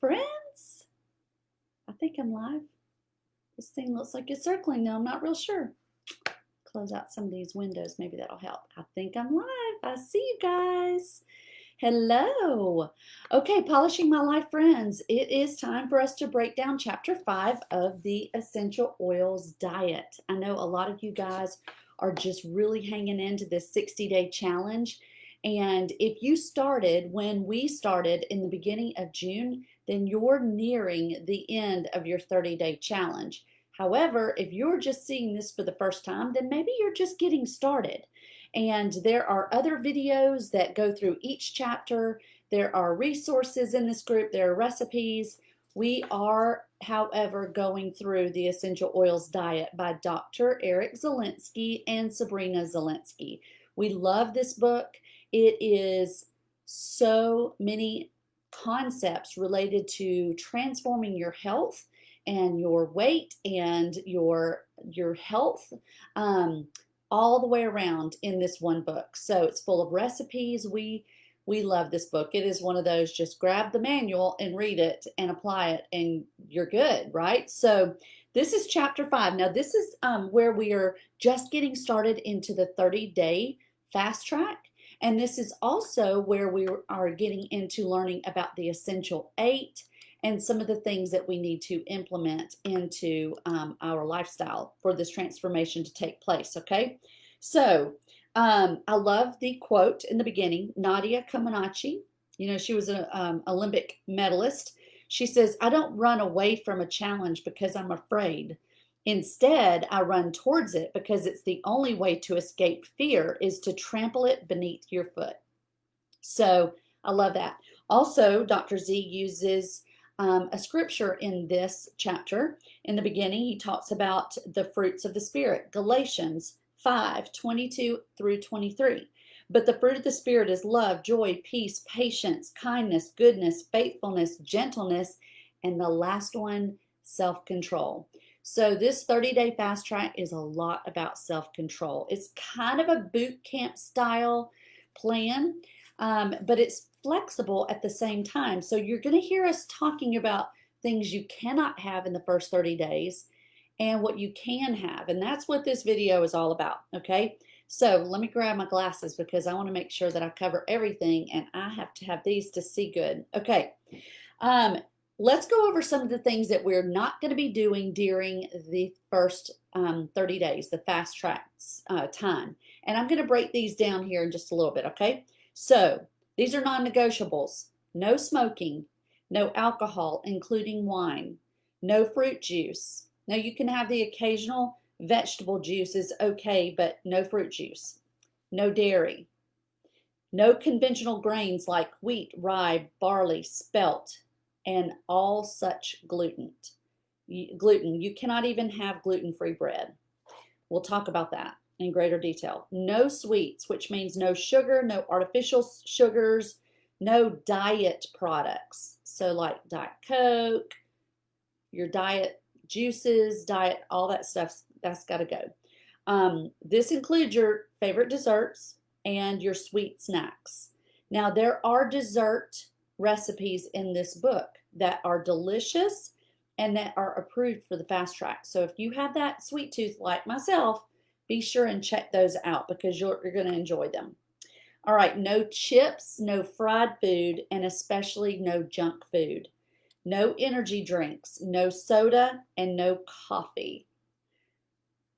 friends. I think I'm live. This thing looks like it's circling now. I'm not real sure. Close out some of these windows. Maybe that'll help. I think I'm live. I see you guys. Hello. Okay, Polishing My Life friends. It is time for us to break down Chapter 5 of the Essential Oils Diet. I know a lot of you guys are just really hanging into this 60-day challenge. And if you started when we started in the beginning of June, then you're nearing the end of your 30-day challenge. However, if you're just seeing this for the first time, then maybe you're just getting started. And there are other videos that go through each chapter. There are resources in this group. There are recipes. We are, however, going through the Essential Oils Diet by Dr. Eric Zelinsky and Sabrina Zelinsky. We love this book. It is so many concepts related to transforming your health and your weight and your health all the way around in this one book. So it's full of recipes. We love this book. It is one of those, just grab the manual and read it and apply it and you're good, right? So this is Chapter 5. Now this is where we are just getting started into the 30-day fast track. And this is also where we are getting into learning about the Essential 8 and some of the things that we need to implement into our lifestyle for this transformation to take place, okay? So I love the quote in the beginning. Nadia Comaneci, you know, she was an Olympic medalist. She says, "I don't run away from a challenge because I'm afraid. Instead, I run towards it because it's the only way to escape fear is to trample it beneath your foot." So I love that. Also, Dr. Z uses a scripture in this chapter. In the beginning, he talks about the fruits of the Spirit, Galatians 5:22 through 23. But the fruit of the Spirit is love, joy, peace, patience, kindness, goodness, faithfulness, gentleness, and the last one, self-control. So this 30-day fast track is a lot about self-control. It's kind of a boot camp style plan, but it's flexible at the same time. So you're going to hear us talking about things you cannot have in the first 30 days and what you can have. And that's what this video is all about, okay? So let me grab my glasses because I want to make sure that I cover everything and I have to have these to see good. Okay, let's go over some of the things that we're not going to be doing during the first 30 days, the fast track time. And I'm going to break these down here in just a little bit, okay? So these are non-negotiables. No smoking, no alcohol, including wine, no fruit juice. Now you can have the occasional vegetable juice is okay, but no fruit juice. No dairy. No conventional grains like wheat, rye, barley, spelt, and all such gluten. You cannot even have gluten-free bread. We'll talk about that in greater detail. No sweets, which means no sugar, no artificial sugars, no diet products. So like Diet Coke, your diet juices, diet, all that stuff, that's got to go. This includes your favorite desserts and your sweet snacks. Now there are dessert recipes in this book that are delicious and that are approved for the fast track. So if you have that sweet tooth like myself, be sure and check those out because you're going to enjoy them. All right, no chips, no fried food, and especially no junk food. No energy drinks, no soda, and no coffee.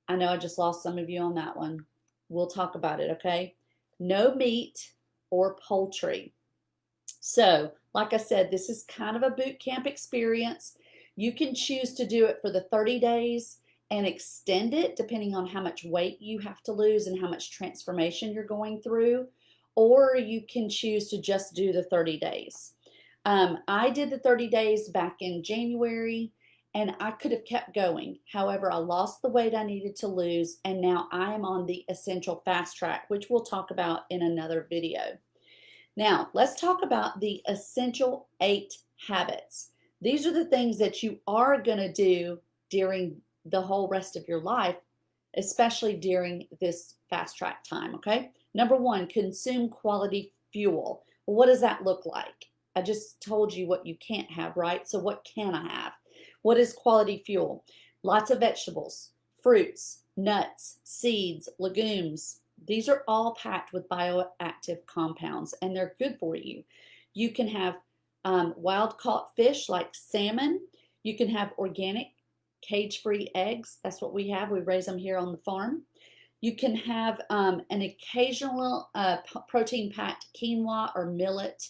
I know I just lost some of you on that one. We'll talk about it, okay? No meat or poultry. So, like I said, this is kind of a boot camp experience. You can choose to do it for the 30 days and extend it depending on how much weight you have to lose and how much transformation you're going through, or you can choose to just do the 30 days. I did the 30 days back in January and I could have kept going. However, I lost the weight I needed to lose and now I am on the Essential Fast Track, which we'll talk about in another video. Now, let's talk about the Essential 8 habits. These are the things that you are going to do during the whole rest of your life, especially during this fast track time, okay? Number 1, consume quality fuel. Well, what does that look like? I just told you what you can't have, right? So what can I have? What is quality fuel? Lots of vegetables, fruits, nuts, seeds, legumes. These are all packed with bioactive compounds, and they're good for you. You can have wild caught fish like salmon. You can have organic cage-free eggs. That's what we have. We raise them here on the farm. You can have an occasional protein-packed quinoa or millet.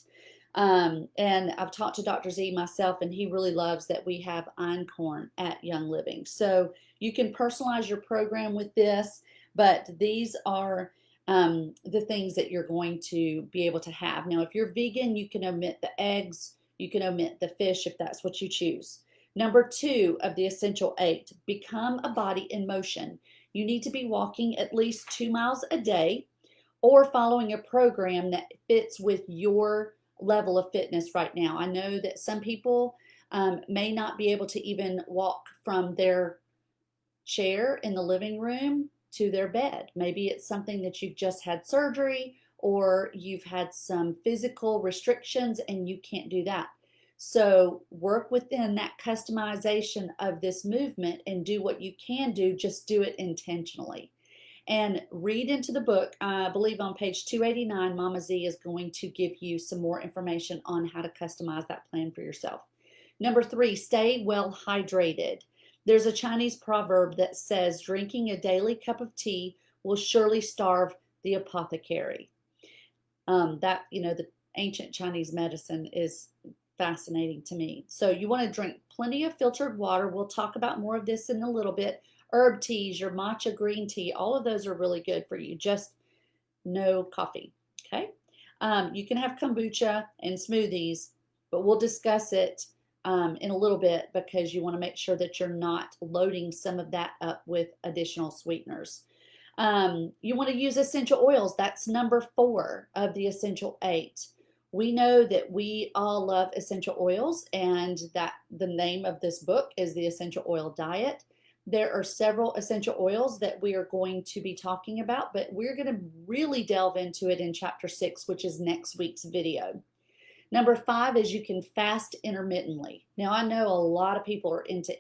And I've talked to Dr. Z myself, and he really loves that we have einkorn at Young Living. So you can personalize your program with this, but these are the things that you're going to be able to have. Now, if you're vegan, you can omit the eggs, you can omit the fish if that's what you choose. Number 2 of the essential 8, become a body in motion. You need to be walking at least 2 miles a day or following a program that fits with your level of fitness right now. I know that some people may not be able to even walk from their chair in the living room to their bed. Maybe it's something that you've just had surgery or you've had some physical restrictions and you can't do that. So work within that customization of this movement and do what you can do, just do it intentionally. And read into the book. I believe on page 289, Mama Z is going to give you some more information on how to customize that plan for yourself. Number 3, stay well hydrated. There's a Chinese proverb that says, drinking a daily cup of tea will surely starve the apothecary. The ancient Chinese medicine is fascinating to me. So you want to drink plenty of filtered water. We'll talk about more of this in a little bit. Herb teas, your matcha green tea, all of those are really good for you. Just no coffee, okay? You can have kombucha and smoothies, but we'll discuss it in a little bit because you want to make sure that you're not loading some of that up with additional sweeteners. You want to use essential oils. That's number 4 of the essential 8. We know that we all love essential oils, and that the name of this book is The Essential Oil Diet. There are several essential oils that we are going to be talking about, but we're going to really delve into it in chapter 6, which is next week's video. Number 5 is you can fast intermittently. Now, I know a lot of people are into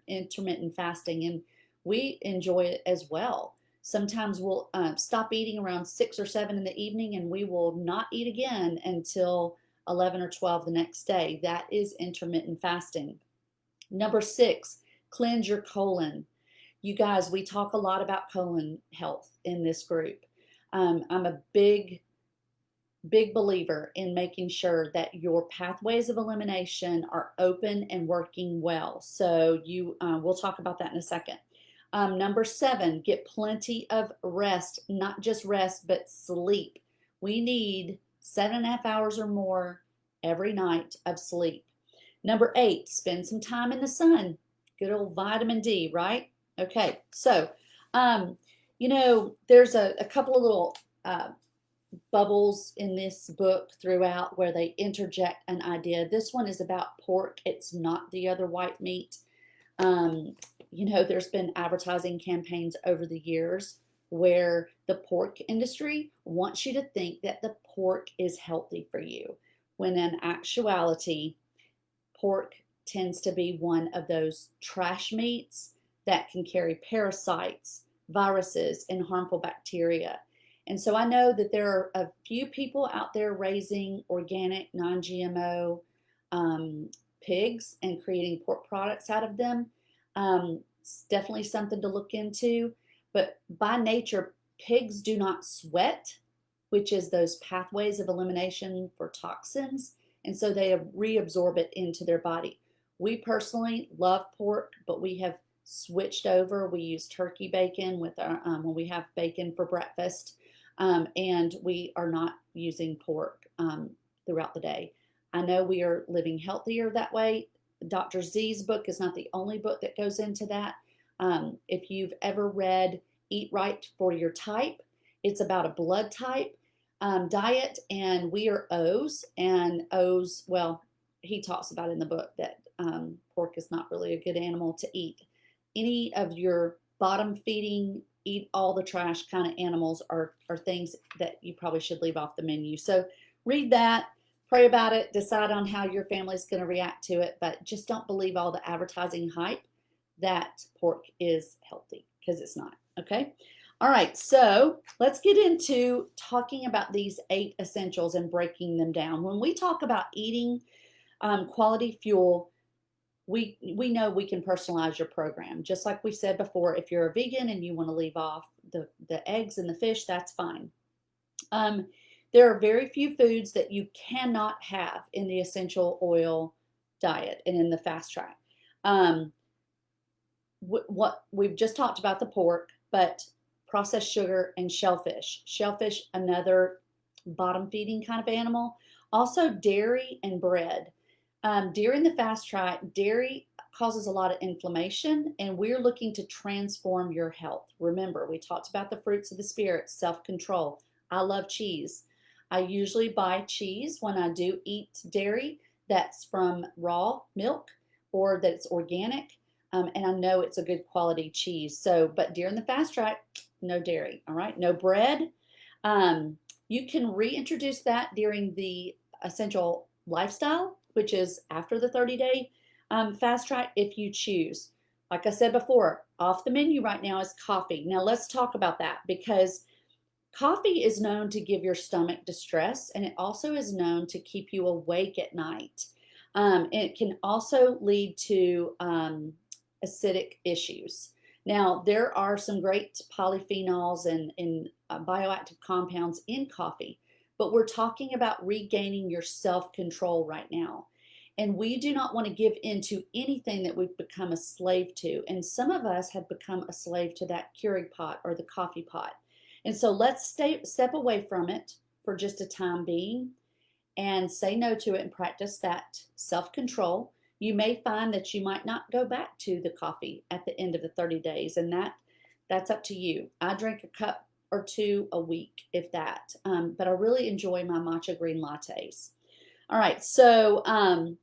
intermittent fasting, and we enjoy it as well. Sometimes we'll stop eating around 6 or 7 in the evening, and we will not eat again until 11 or 12 the next day. That is intermittent fasting. Number 6, cleanse your colon. You guys, we talk a lot about colon health in this group. I'm a big believer in making sure that your pathways of elimination are open and working well. So we'll talk about that in a second. Number 7, get plenty of rest, not just rest, but sleep. We need 7.5 hours or more every night of sleep. Number 8, spend some time in the sun. Good old vitamin D, right? Okay, so, there's a couple of little bubbles in this book throughout where they interject an idea. This one is about pork. It's not the other white meat. There's been advertising campaigns over the years where the pork industry wants you to think that the pork is healthy for you, when in actuality, pork tends to be one of those trash meats that can carry parasites, viruses, and harmful bacteria. And so I know that there are a few people out there raising organic, non-GMO pigs and creating pork products out of them. It's definitely something to look into. But by nature, pigs do not sweat, which is those pathways of elimination for toxins. And so they reabsorb it into their body. We personally love pork, but we have switched over. We use turkey bacon with our when we have bacon for breakfast, and we are not using pork throughout the day. I know we are living healthier that way. Dr. Z's book is not the only book that goes into that. If you've ever read Eat Right for Your Type, it's about a blood type diet, and we are O's, and O's, well, he talks about in the book that pork is not really a good animal to eat. Any of your bottom feeding, eat all the trash kind of animals are things that you probably should leave off the menu. So read that, pray about it, decide on how your family's going to react to it, but just don't believe all the advertising hype that pork is healthy, because it's not. Okay. All right, so let's get into talking about these 8 essentials and breaking them down. When we talk about eating quality fuel, we know we can personalize your program. Just like we said before, if you're a vegan and you want to leave off the eggs and the fish, that's fine. There are very few foods that you cannot have in the essential oil diet and in the fast track. What we've just talked about the pork, but processed sugar and shellfish. Shellfish, another bottom feeding kind of animal. Also dairy and bread. During the fast track, dairy causes a lot of inflammation, and we're looking to transform your health. Remember, we talked about the fruits of the spirit, self-control. I love cheese. I usually buy cheese when I do eat dairy that's from raw milk or that it's organic, and I know it's a good quality cheese. So, but during the fast track, no dairy, all right? No bread. You can reintroduce that during the essential lifestyle, which is after the 30-day fast track if you choose. Like I said before, off the menu right now is coffee. Now let's talk about that, because coffee is known to give your stomach distress, and it also is known to keep you awake at night. It can also lead to acidic issues. Now, there are some great polyphenols and bioactive compounds in coffee, but we're talking about regaining your self-control right now. And we do not want to give in to anything that we've become a slave to. And some of us have become a slave to that Keurig pot or the coffee pot. And so let's step away from it for just a time being and say no to it and practice that self-control. You may find that you might not go back to the coffee at the end of the 30 days, and that's up to you. I drink a cup or 2 a week, if that, but I really enjoy my matcha green lattes. All right, so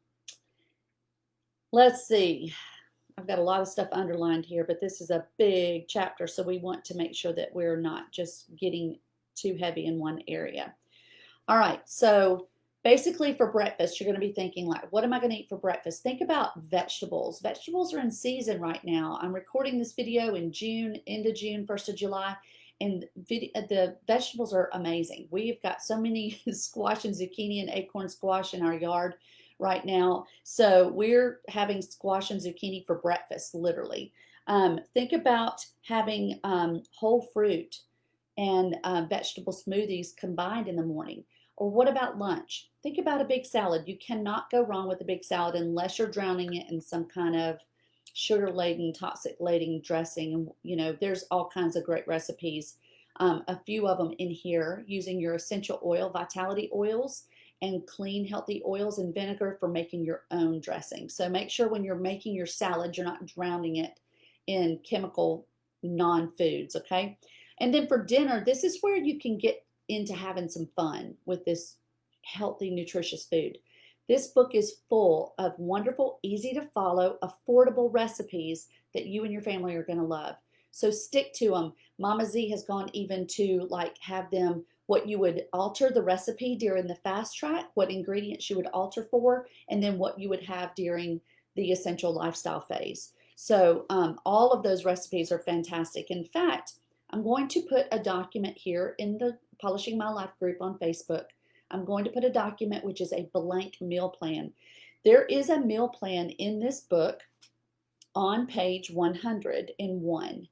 let's see. I've got a lot of stuff underlined here, but this is a big chapter, so we want to make sure that we're not just getting too heavy in one area. All right, so basically for breakfast, you're going to be thinking like, what am I going to eat for breakfast? Think about vegetables. Vegetables are in season right now. I'm recording this video in June, end of June, 1st of July, and the vegetables are amazing. We've got so many squash and zucchini and acorn squash in our yard right now. So we're having squash and zucchini for breakfast, literally. Think about having whole fruit and vegetable smoothies combined in the morning. Or what about lunch? Think about a big salad. You cannot go wrong with a big salad unless you're drowning it in some kind of sugar-laden, toxic-laden dressing. And, you know, there's all kinds of great recipes. A few of them in here using your essential oil, vitality oils, and clean, healthy oils and vinegar for making your own dressing. So make sure when you're making your salad, you're not drowning it in chemical non-foods, okay? And then for dinner, this is where you can get into having some fun with this healthy, nutritious food. This book is full of wonderful, easy to follow, affordable recipes that you and your family are going to love. So stick to them. Mama Z has gone even to like have them what you would alter the recipe during the fast track, what ingredients you would alter for, and then what you would have during the essential lifestyle phase. So all of those recipes are fantastic. In fact, I'm going to put a document here in the Polishing My Life group on Facebook. I'm going to put a document which is a blank meal plan. There is a meal plan in this book on page 101.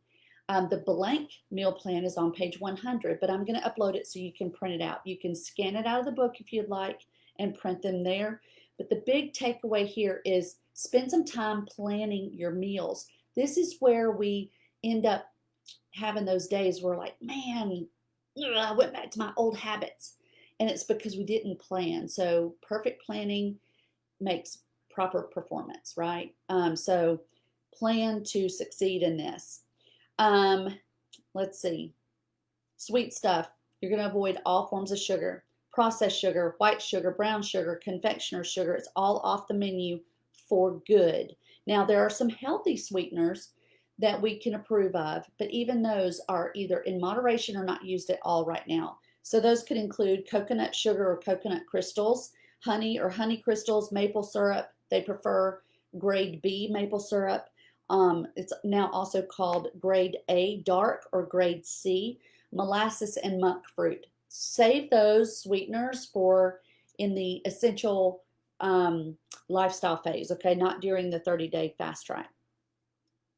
The blank meal plan is on page 100, but I'm going to upload it so you can print it out. You can scan it out of the book if you'd like and print them there. But the big takeaway here is spend some time planning your meals. This is where we end up having those days where like, man, I went back to my old habits. And it's because we didn't plan. So perfect planning makes proper performance, right? So plan to succeed in this. Let's see. Sweet stuff. You're going to avoid all forms of sugar. Processed sugar, white sugar, brown sugar, confectioner's sugar. It's all off the menu for good. Now, there are some healthy sweeteners that we can approve of, but even those are either in moderation or not used at all right now. So those could include coconut sugar or coconut crystals. honey or honey crystals, maple syrup. They prefer grade B maple syrup. It's now also called grade A dark or grade C, molasses and monk fruit. Save those sweeteners for in the essential lifestyle phase, okay, not during the 30-day fast track.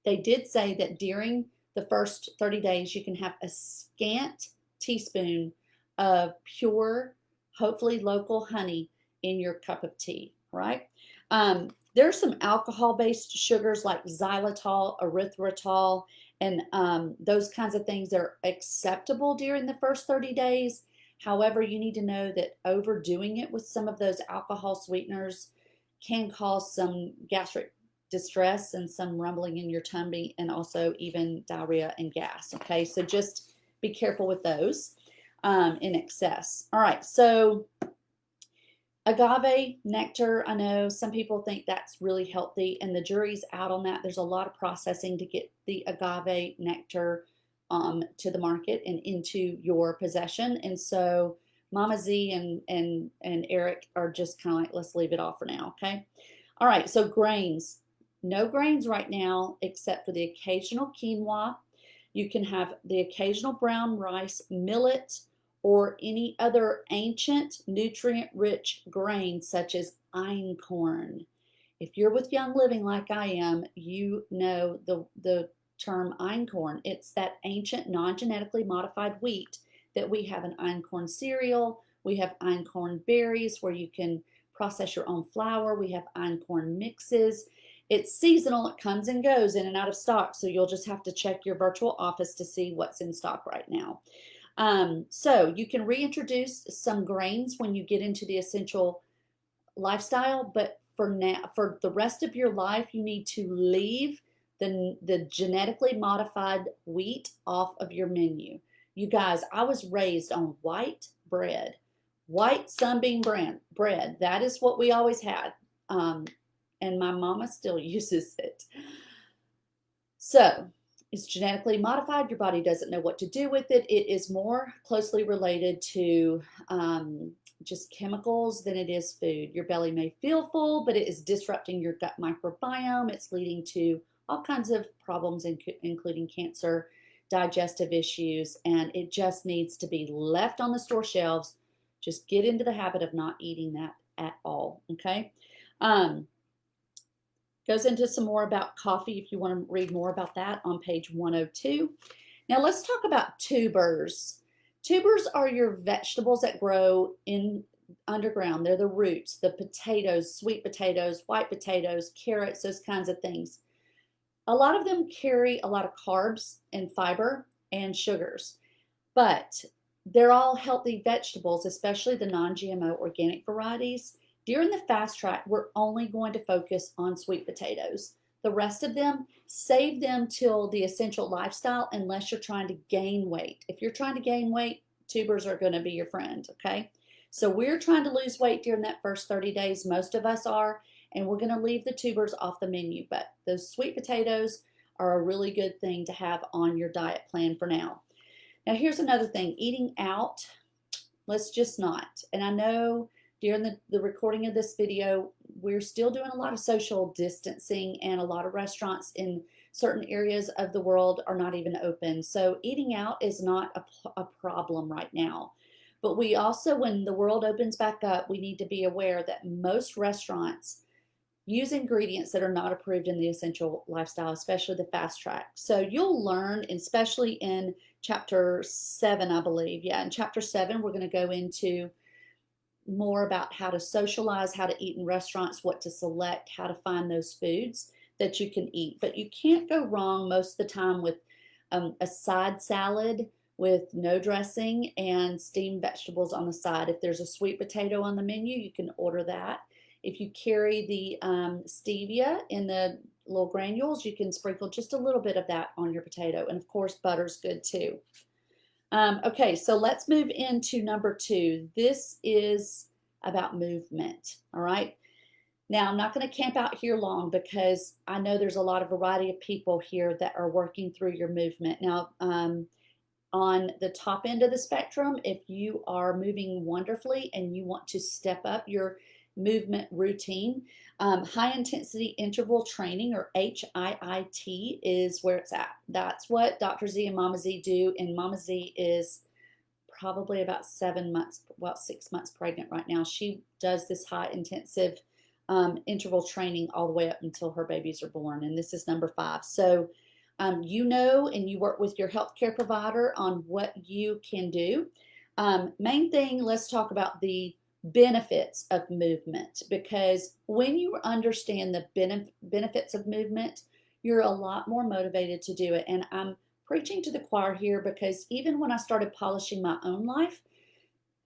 They did say that during the first 30 days, you can have a scant teaspoon of pure, hopefully local honey in your cup of tea, right? There's some alcohol-based sugars like xylitol, erythritol, and those kinds of things that are acceptable during the first 30 days. However, you need to know that overdoing it with some of those alcohol sweeteners can cause some gastric distress and some rumbling in your tummy and also even diarrhea and gas. Okay, so just be careful with those in excess. All right, so agave nectar, I know some people think that's really healthy and the jury's out on that. There's a lot of processing to get the agave nectar to the market and into your possession. And so Mama Z and Eric are just kind of like, let's leave it off for now, okay? All right, so grains. No grains right now except for the occasional quinoa. You can have the occasional brown rice, millet, or any other ancient nutrient-rich grain such as einkorn. If you're with Young Living like I am, you know the term einkorn. It's that ancient non-genetically modified wheat that we have in einkorn cereal. We have einkorn berries where you can process your own flour. We have einkorn mixes. It's seasonal. It comes and goes in and out of stock. So you'll just have to check your virtual office to see what's in stock right now. So you can reintroduce some grains when you get into the essential lifestyle, but for the rest of your life, you need to leave the genetically modified wheat off of your menu. You guys, I was raised on white bread, white sunbeam bread. That is what we always had. And my mama still uses it. So it's genetically modified. Your body doesn't know what to do with it. It is more closely related to just chemicals than it is food. Your belly may feel full, but it is disrupting your gut microbiome. It's leading to all kinds of problems, including cancer, digestive issues, and it just needs to be left on the store shelves. Just get into the habit of not eating that at all, okay? Goes into some more about coffee if you want to read more about that on page 102. Now let's talk about tubers. Tubers are your vegetables that grow in underground. They're the roots, the potatoes, sweet potatoes, white potatoes, carrots, those kinds of things. A lot of them carry a lot of carbs and fiber and sugars, but they're all healthy vegetables, especially the non-GMO organic varieties. During the fast track, we're only going to focus on sweet potatoes. The rest of them, save them till the essential lifestyle unless you're trying to gain weight. If you're trying to gain weight, tubers are going to be your friend, okay? So we're trying to lose weight during that first 30 days. Most of us are, and we're going to leave the tubers off the menu. But those sweet potatoes are a really good thing to have on your diet plan for now. Now, here's another thing. Eating out, let's just not. And I know during the recording of this video, we're still doing a lot of social distancing and a lot of restaurants in certain areas of the world are not even open. So eating out is not a problem right now. But we also, when the world opens back up, we need to be aware that most restaurants use ingredients that are not approved in the essential lifestyle, especially the fast track. So you'll learn, especially in chapter 7, I believe. Yeah, in chapter 7, we're going to go into more about how to socialize, how to eat in restaurants, what to select, how to find those foods that you can eat. But you can't go wrong most of the time with a side salad with no dressing and steamed vegetables on the side. If there's a sweet potato on the menu, you can order that. If you carry the stevia in the little granules, you can sprinkle just a little bit of that on your potato. And of course, butter's good too. Okay, so let's move into number 2. This is about movement, all right? Now, I'm not going to camp out here long because I know there's a lot of variety of people here that are working through your movement. Now, On the top end of the spectrum, if you are moving wonderfully and you want to step up your movement routine, high intensity interval training, or HIIT, is where it's at. That's what Dr. Z and Mama Z do, and Mama Z is probably about 7 months, well, 6 months pregnant right now. She does this high intensive interval training all the way up until her babies are born, and this is number 5. So you know, and you work with your healthcare provider on what you can do. Main thing, let's talk about the benefits of movement, because when you understand the benefits of movement, you're a lot more motivated to do it. And I'm preaching to the choir here, because even when I started polishing my own life,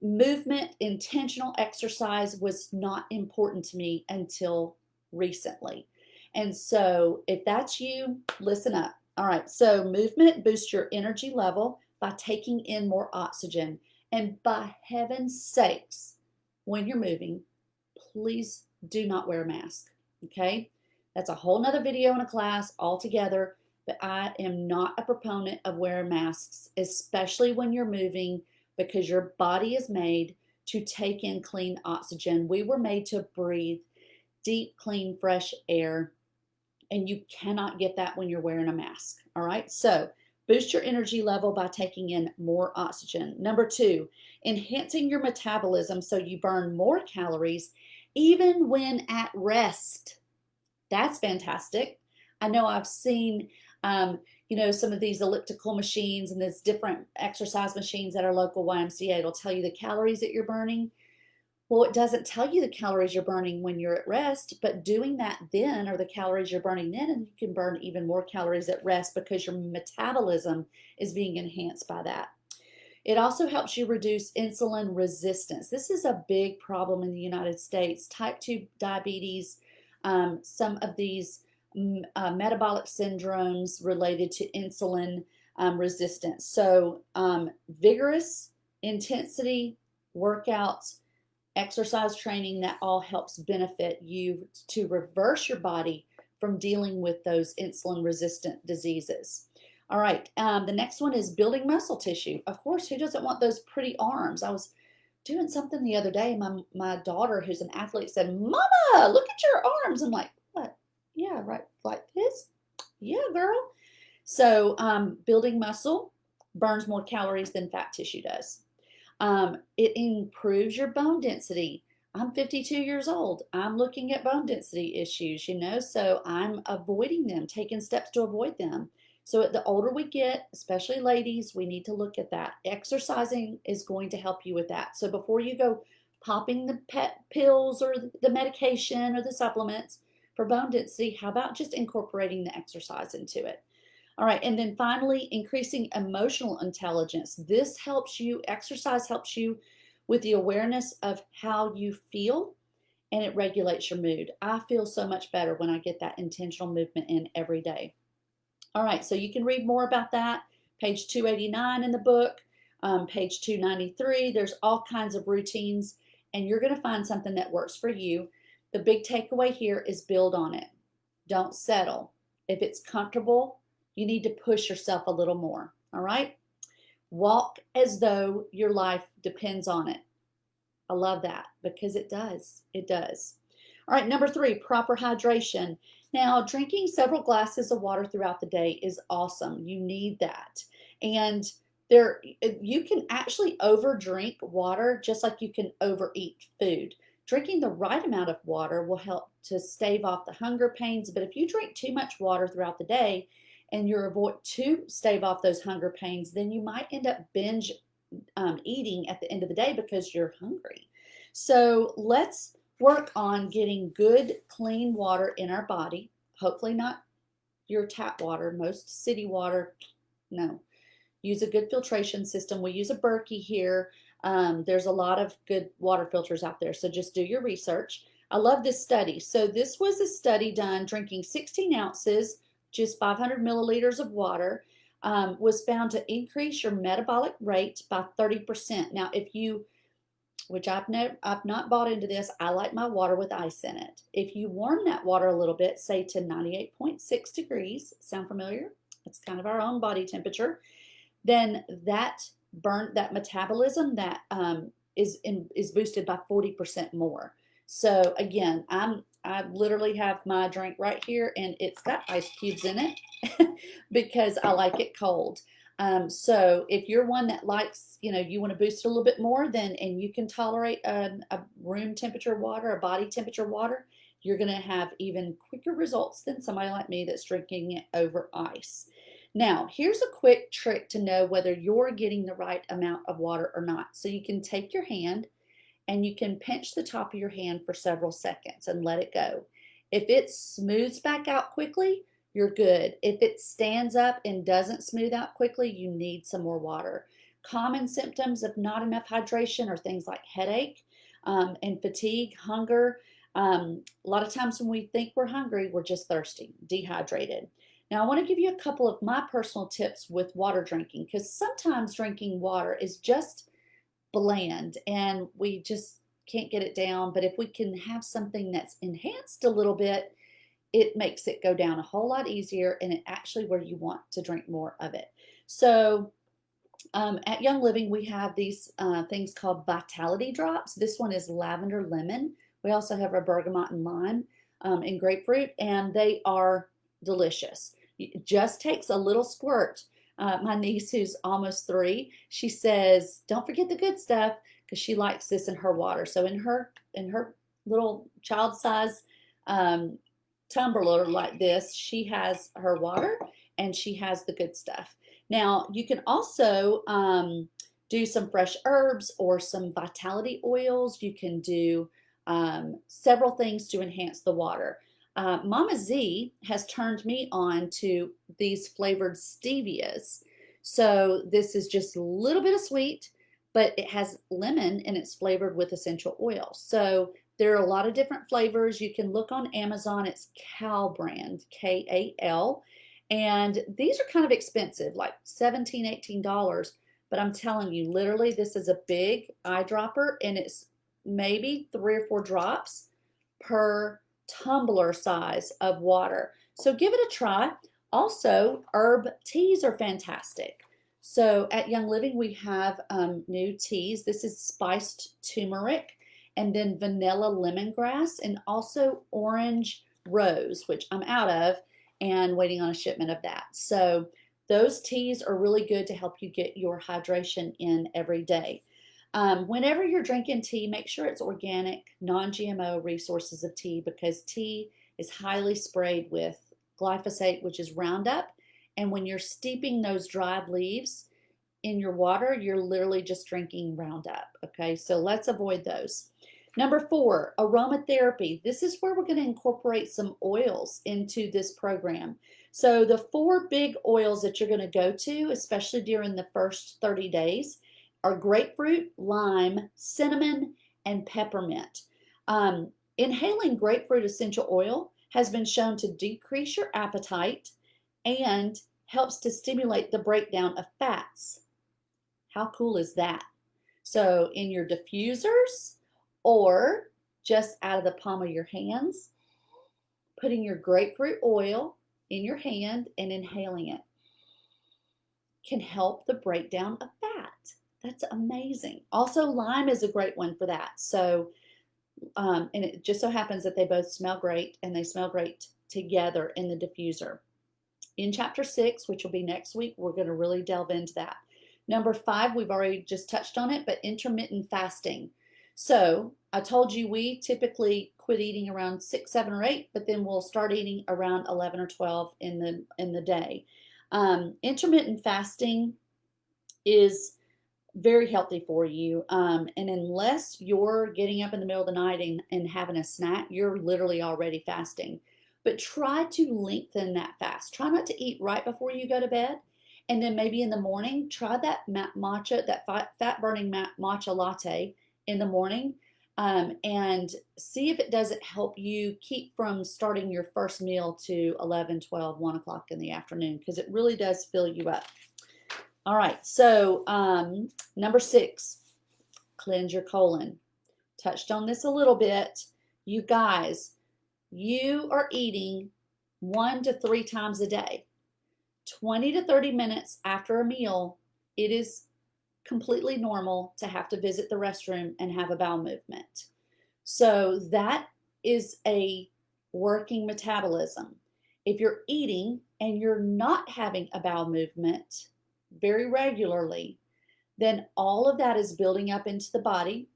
movement, intentional exercise was not important to me until recently. And so if that's you, listen up. All right, so movement boosts your energy level by taking in more oxygen. And by heaven's sakes, when you're moving, please do not wear a mask, okay? That's a whole nother video in a class altogether, but I am not a proponent of wearing masks, especially when you're moving, because your body is made to take in clean oxygen. We were made to breathe deep, clean, fresh air, and you cannot get that when you're wearing a mask, all right? So boost your energy level by taking in more oxygen. Number 2, enhancing your metabolism so you burn more calories even when at rest. That's fantastic. I know I've seen, some of these elliptical machines and these different exercise machines at our local YMCA. It'll tell you the calories that you're burning. Well, it doesn't tell you the calories you're burning when you're at rest, but doing that then are the calories you're burning then, and you can burn even more calories at rest because your metabolism is being enhanced by that. It also helps you reduce insulin resistance. This is a big problem in the United States. Type 2 diabetes, some of these metabolic syndromes related to insulin resistance. So vigorous intensity workouts, exercise training, that all helps benefit you to reverse your body from dealing with those insulin resistant diseases. All right, the next one is building muscle tissue. Of course, who doesn't want those pretty arms? I was doing something the other day. My daughter, who's an athlete, said, "Mama, look at your arms." I'm like, "What?" "Yeah, right, like this." "Yeah, girl." So building muscle burns more calories than fat tissue does. It improves your bone density. I'm 52 years old. I'm looking at bone density issues, so I'm avoiding them, taking steps to avoid them. So the older we get, especially ladies, we need to look at that. Exercising is going to help you with that. So before you go popping the pet pills or the medication or the supplements for bone density, how about just incorporating the exercise into it? All right, and then finally, increasing emotional intelligence. This helps you, exercise helps you with the awareness of how you feel, and it regulates your mood. I feel so much better when I get that intentional movement in every day. All right, so you can read more about that. Page 289 in the book, page 293. There's all kinds of routines, and you're going to find something that works for you. The big takeaway here is build on it. Don't settle. If it's comfortable, you need to push yourself a little more, all right? Walk as though your life depends on it. I love that, because it does. It does. All right, number 3, proper hydration. Now, drinking several glasses of water throughout the day is awesome. You need that. And you can actually overdrink water just like you can overeat food. Drinking the right amount of water will help to stave off the hunger pains, but if you drink too much water throughout the day and you avoid to stave off those hunger pains, then you might end up binge eating at the end of the day because you're hungry. So let's work on getting good, clean water in our body. Hopefully not your tap water. Most city water, no. Use a good filtration system. We use a Berkey here. There's a lot of good water filters out there, so just do your research. I love this study. So this was a study done drinking 16 ounces, just 500 milliliters of water, was found to increase your metabolic rate by 30%. Now, which I've not bought into this, I like my water with ice in it. If you warm that water a little bit, say to 98.6 degrees, sound familiar? It's kind of our own body temperature. then that metabolism that is boosted by 40% more. So again, I literally have my drink right here, and it's got ice cubes in it because I like it cold. So if you're one that likes, you want to boost it a little bit more, and you can tolerate a room temperature water, a body temperature water, you're going to have even quicker results than somebody like me that's drinking it over ice. Now, here's a quick trick to know whether you're getting the right amount of water or not. So you can take your hand and you can pinch the top of your hand for several seconds and let it go. If it smooths back out quickly, you're good. If it stands up and doesn't smooth out quickly, you need some more water. Common symptoms of not enough hydration are things like headache and fatigue, hunger. A lot of times when we think we're hungry, we're just thirsty, dehydrated. Now, I want to give you a couple of my personal tips with water drinking, because sometimes drinking water is just bland and we just can't get it down. But if we can have something that's enhanced a little bit, it makes it go down a whole lot easier, and it's actually where you want to drink more of it. So at Young Living, we have these things called Vitality Drops. This one is lavender lemon. We also have a bergamot and lime and grapefruit, and they are delicious. It just takes a little squirt. My niece, who's almost 3, she says, "Don't forget the good stuff," because she likes this in her water. So in her little child-size tumbler like this, she has her water and she has the good stuff. Now, you can also do some fresh herbs or some vitality oils. You can do several things to enhance the water. Mama Z has turned me on to these flavored stevias. So this is just a little bit of sweet, but it has lemon and it's flavored with essential oil. So there are a lot of different flavors. You can look on Amazon. It's Cal brand, K-A-L. And these are kind of expensive, like $17, $18. But I'm telling you, literally, this is a big eyedropper, and it's maybe 3 or 4 drops per tumbler size of water. So give it a try. Also, herb teas are fantastic. So at Young Living, we have new teas. This is spiced turmeric, and then vanilla lemongrass, and also orange rose, which I'm out of and waiting on a shipment of that. So those teas are really good to help you get your hydration in every day. Whenever you're drinking tea, make sure it's organic, non-GMO resources of tea, because tea is highly sprayed with glyphosate, which is Roundup. And when you're steeping those dried leaves in your water, you're literally just drinking Roundup. Okay, so let's avoid those. Number 4, aromatherapy. This is where we're going to incorporate some oils into this program. So the 4 big oils that you're going to go to, especially during the first 30 days, are grapefruit, lime, cinnamon, and peppermint. Inhaling grapefruit essential oil has been shown to decrease your appetite and helps to stimulate the breakdown of fats. How cool is that? So in your diffusers, or just out of the palm of your hands, putting your grapefruit oil in your hand and inhaling it can help the breakdown of fat. That's amazing. Also, lime is a great one for that. So, and it just so happens that they both smell great, and they smell great together in the diffuser. In chapter 6, which will be next week, we're going to really delve into that. Number 5, we've already just touched on it, but intermittent fasting. So I told you we typically quit eating around 6, 7, or 8, but then we'll start eating around 11 or 12 in the day. Intermittent fasting is very healthy for you, and unless you're getting up in the middle of the night and having a snack, you're literally already fasting. But try to lengthen that fast. Try not to eat right before you go to bed, and then maybe in the morning, try that matcha, that fat-burning matcha latte in the morning, and see if it doesn't help you keep from starting your first meal to 11, 12, 1 o'clock in the afternoon, because it really does fill you up. All right, so number 6, cleanse your colon. Touched on this a little bit. You guys, you are eating 1 to 3 times a day. 20 to 30 minutes after a meal it is completely normal to have to visit the restroom and have a bowel movement. So that is a working metabolism. If you're eating and you're not having a bowel movement very regularly, then all of that is building up into the body.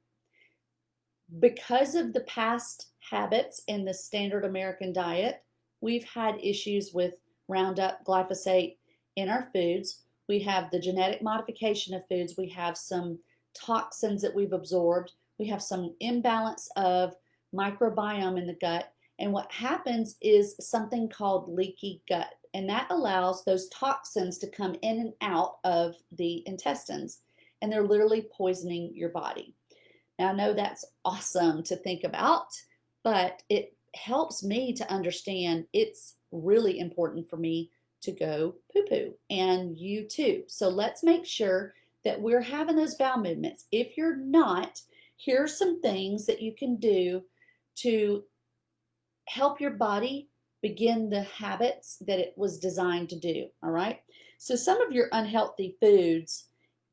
Because of the past habits in the standard American diet, we've had issues with Roundup, glyphosate in our foods. We have the genetic modification of foods. We have some toxins that we've absorbed. We have some imbalance of microbiome in the gut. And what happens is something called leaky gut. And that allows those toxins to come in and out of the intestines. And they're literally poisoning your body. Now, I know that's awesome to think about, but it helps me to understand it's really important for me to go poo-poo, and you too. So let's make sure that we're having those bowel movements. If you're not, here's some things that you can do to help your body begin the habits that it was designed to do, all right? So some of your unhealthy foods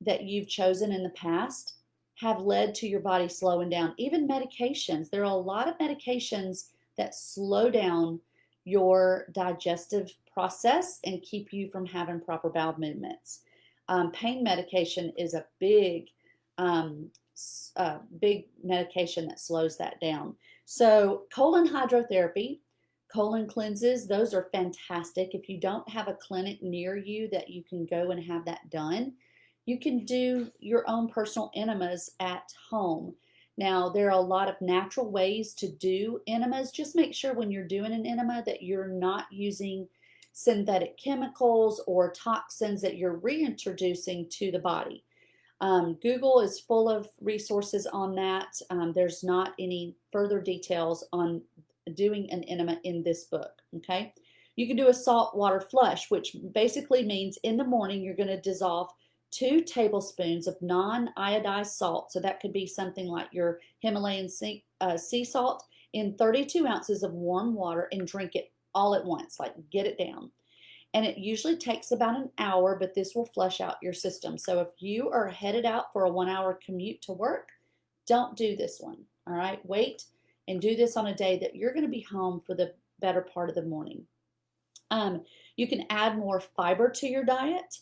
that you've chosen in the past have led to your body slowing down. Even medications. There are a lot of medications that slow down your digestive process and keep you from having proper bowel movements. Pain medication is a big medication that slows that down. So colon hydrotherapy, colon cleanses, those are fantastic. If you don't have a clinic near you that you can go and have that done, you can do your own personal enemas at home. Now, there are a lot of natural ways to do enemas. Just make sure when you're doing an enema that you're not using synthetic chemicals or toxins that you're reintroducing to the body. Google is full of resources on that. There's not any further details on doing an enema in this book, okay? You can do a salt water flush, which basically means in the morning you're going to dissolve 2 tablespoons of non-iodized salt, so that could be something like your Himalayan sea salt, in 32 ounces of warm water and drink it all at once, like get it down. And it usually takes about an hour, but this will flush out your system. So if you are headed out for a 1-hour commute to work, don't do this one, all right? Wait and do this on a day that you're going to be home for the better part of the morning. You can add more fiber to your diet.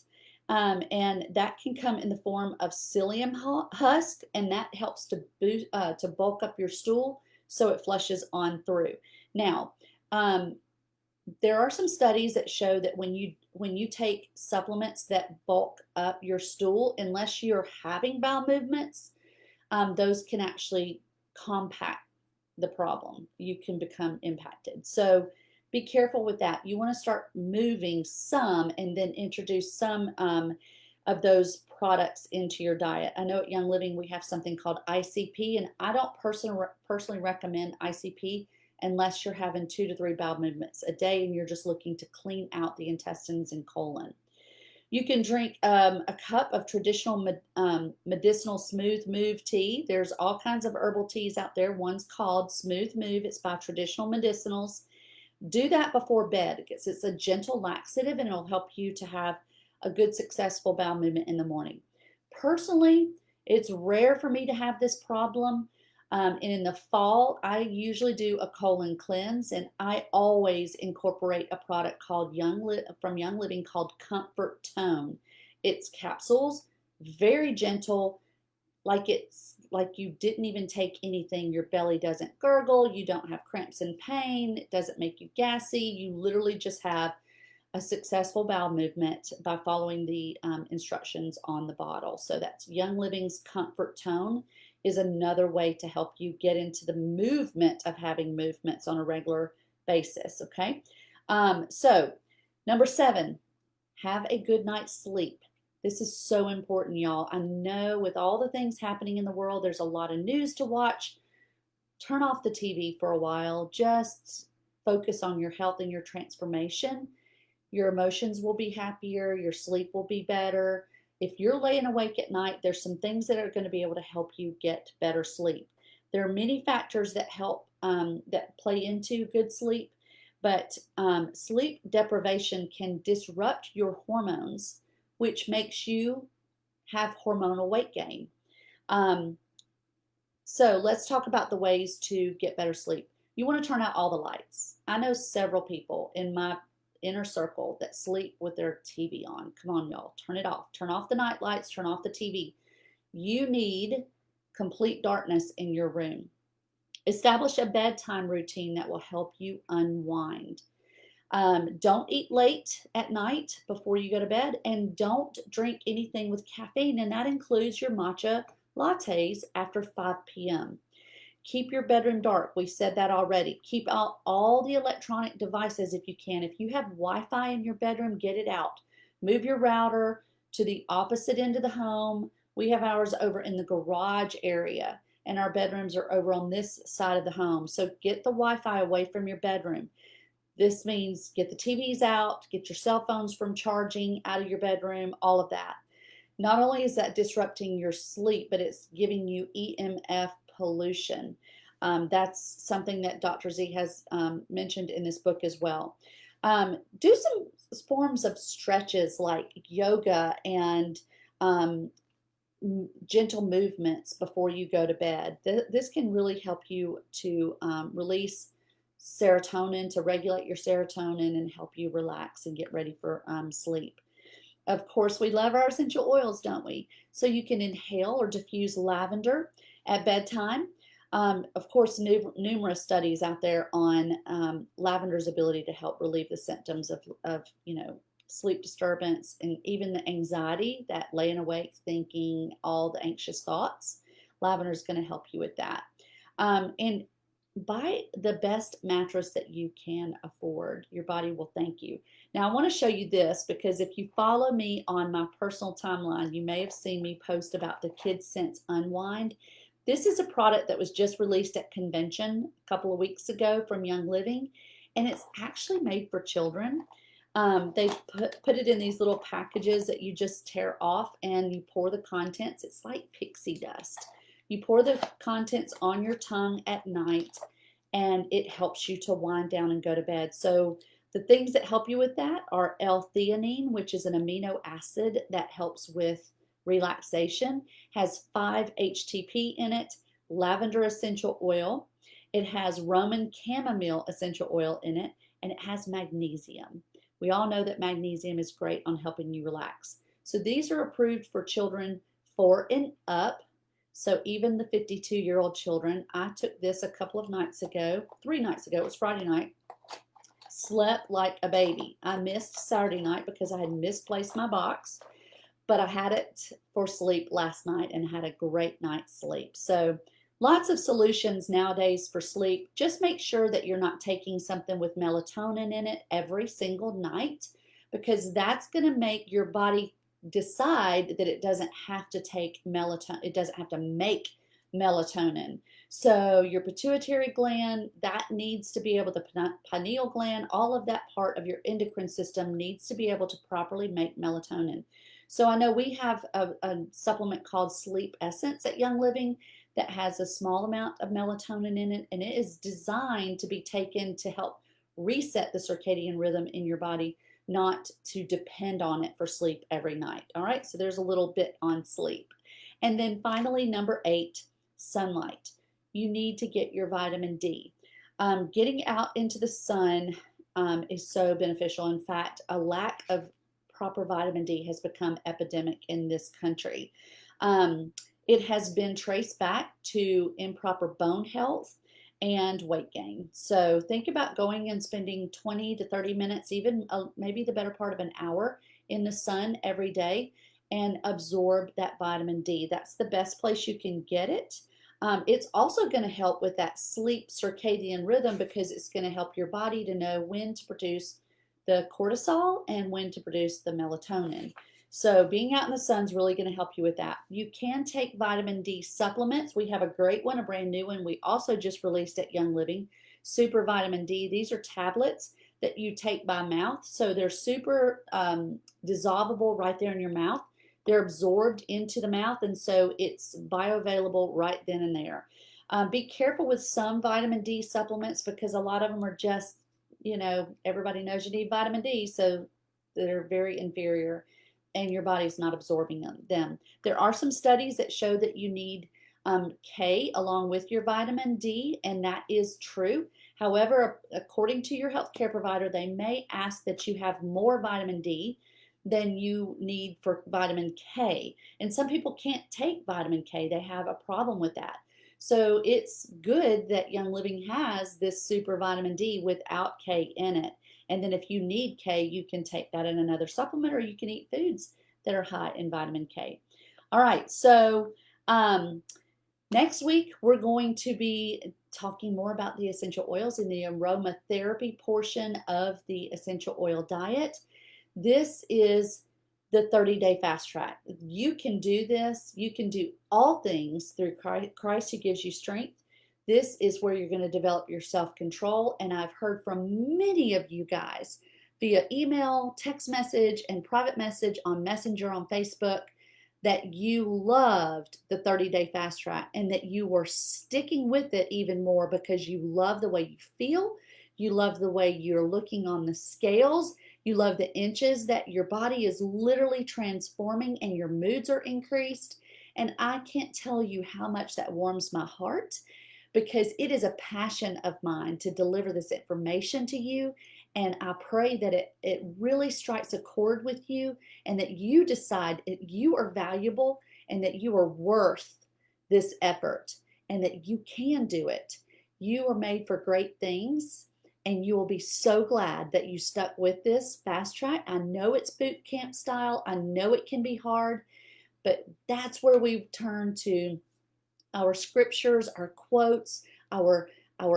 And that can come in the form of psyllium husk, and that helps to boost, to bulk up your stool so it flushes on through. Now, there are some studies that show that when you take supplements that bulk up your stool, unless you're having bowel movements, those can actually compact the problem. You can become impacted. So be careful with that. You want to start moving some and then introduce some of those products into your diet. I know at Young Living we have something called ICP, and I don't personally recommend ICP unless you're having 2 to 3 bowel movements a day and you're just looking to clean out the intestines and colon. You can drink a cup of traditional medicinal Smooth Move tea. There's all kinds of herbal teas out there. One's called Smooth Move. It's by Traditional Medicinals. Do that before bed because it's a gentle laxative and it'll help you to have a good, successful bowel movement in the morning. Personally, it's rare for me to have this problem. And in the fall, I usually do a colon cleanse, and I always incorporate a product called from Young Living called Comfort Tone. It's capsules, very gentle, it's like you didn't even take anything. Your belly doesn't gurgle, you don't have cramps and pain, it doesn't make you gassy. You literally just have a successful bowel movement by following the instructions on the bottle. So that's Young Living's Comfort Tone is another way to help you get into the movement of having movements on a regular basis, okay? So number 7, have a good night's sleep. This is so important, y'all. I know with all the things happening in the world, there's a lot of news to watch. Turn off the TV for a while. Just focus on your health and your transformation. Your emotions will be happier. Your sleep will be better. If you're laying awake at night, there's some things that are going to be able to help you get better sleep. There are many factors that help, that play into good sleep, but sleep deprivation can disrupt your hormones, which makes you have hormonal weight gain. So let's talk about the ways to get better sleep. You want to turn out all the lights. I know several people in my inner circle that sleep with their TV on. Come on, y'all, turn it off. Turn off the night lights, turn off the TV. You need complete darkness in your room. Establish a bedtime routine that will help you unwind. Don't eat late at night before you go to bed, and don't drink anything with caffeine, and that includes your matcha lattes after 5 p.m. Keep your bedroom dark. We said that already. Keep out all the electronic devices if you can. If you have Wi-Fi in your bedroom, get it out. Move your router to the opposite end of the home. We have ours over in the garage area, and our bedrooms are over on this side of the home. So get the Wi-Fi away from your bedroom. This means get the TVs out, get your cell phones from charging out of your bedroom, all of that. Not only is that disrupting your sleep, but it's giving you EMF pollution. That's something that Dr. Z has mentioned in this book as well. Do some forms of stretches like yoga and gentle movements before you go to bed. This can really help you to release serotonin, to regulate your serotonin and help you relax and get ready for sleep. Of course, we love our essential oils, don't we? So you can inhale or diffuse lavender at bedtime. Of course, numerous studies out there on lavender's ability to help relieve the symptoms of sleep disturbance and even the anxiety, that laying awake thinking, all the anxious thoughts. Lavender is going to help you with that. And buy the best mattress that you can afford. Your body will thank you. Now, I want to show you this because if you follow me on my personal timeline, you may have seen me post about the Kids Sense Unwind. This is a product that was just released at convention a couple of weeks ago from Young Living, and it's actually made for children. They put it in these little packages that you just tear off and you pour the contents. It's like pixie dust. You pour the contents on your tongue at night, and it helps you to wind down and go to bed. So the things that help you with that are L-theanine, which is an amino acid that helps with relaxation, has 5-HTP in it, lavender essential oil. It has Roman chamomile essential oil in it, and it has magnesium. We all know that magnesium is great on helping you relax. So these are approved for children 4 and up. So even the 52-year-old children. I took this a couple of nights ago, 3 nights ago, it was Friday night, slept like a baby. I missed Saturday night because I had misplaced my box, but I had it for sleep last night and had a great night's sleep. So lots of solutions nowadays for sleep. Just make sure that you're not taking something with melatonin in it every single night, because that's going to make your body decide that it doesn't have to take melatonin, it doesn't have to make melatonin. So your pituitary gland, that needs to be able to, pineal gland, all of that part of your endocrine system needs to be able to properly make melatonin. So I know we have a supplement called Sleep Essence at Young Living that has a small amount of melatonin in it, and it is designed to be taken to help reset the circadian rhythm in your body, not to depend on it for sleep every night. All right, so there's a little bit on sleep. And then finally, number 8, sunlight. You need to get your vitamin D. Getting out into the sun is so beneficial. In fact, a lack of proper vitamin D has become epidemic in this country. It has been traced back to improper bone health and weight gain. So think about going and spending 20 to 30 minutes, even maybe the better part of an hour in the sun every day and absorb that vitamin D. That's the best place you can get it. It's also going to help with that sleep circadian rhythm because it's going to help your body to know when to produce the cortisol and when to produce the melatonin. So being out in the sun is really going to help you with that. You can take vitamin D supplements. We have a great one, a brand new one. We also just released at Young Living, Super Vitamin D. These are tablets that you take by mouth. So they're super dissolvable right there in your mouth. They're absorbed into the mouth, and so it's bioavailable right then and there. Be careful with some vitamin D supplements because a lot of them are just, everybody knows you need vitamin D, so they're very inferior. and your body's not absorbing them. There are some studies that show that you need K along with your vitamin D, and that is true. However, according to your healthcare provider, they may ask that you have more vitamin D than you need for vitamin K. And some people can't take vitamin K, they have a problem with that. So it's good that Young Living has this super vitamin D without K in it. And then if you need K, you can take that in another supplement, or you can eat foods that are high in vitamin K. All right, so next week we're going to be talking more about the essential oils in the aromatherapy portion of the essential oil diet. This is the 30-day fast track. You can do this. You can do all things through Christ who gives you strength. This is where you're going to develop your self-control. And I've heard from many of you guys via email, text message, and private message on Messenger on Facebook that you loved the 30-day fast track and that you were sticking with it even more because you love the way you feel. You love the way you're looking on the scales. You love the inches that your body is literally transforming and your moods are increased. And I can't tell you how much that warms my heart, because it is a passion of mine to deliver this information to you. And I pray that it really strikes a chord with you, and that you decide that you are valuable and that you are worth this effort and that you can do it. You are made for great things, and you will be so glad that you stuck with this fast track. I know it's boot camp style. I know it can be hard, but that's where we turn to our scriptures, our quotes, our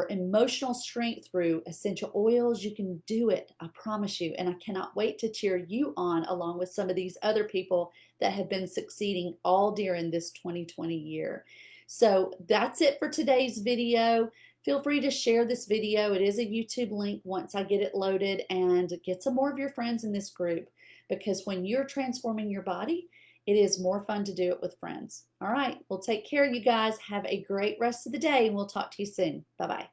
emotional strength through essential oils. You can do it, I promise you. And I cannot wait to cheer you on along with some of these other people that have been succeeding all during this 2020 year. So that's it for today's video. Feel free to share this video. It is a YouTube link once I get it loaded, and get some more of your friends in this group, because when you're transforming your body, it is more fun to do it with friends. All right, well, take care, you guys. Have a great rest of the day, and we'll talk to you soon. Bye-bye.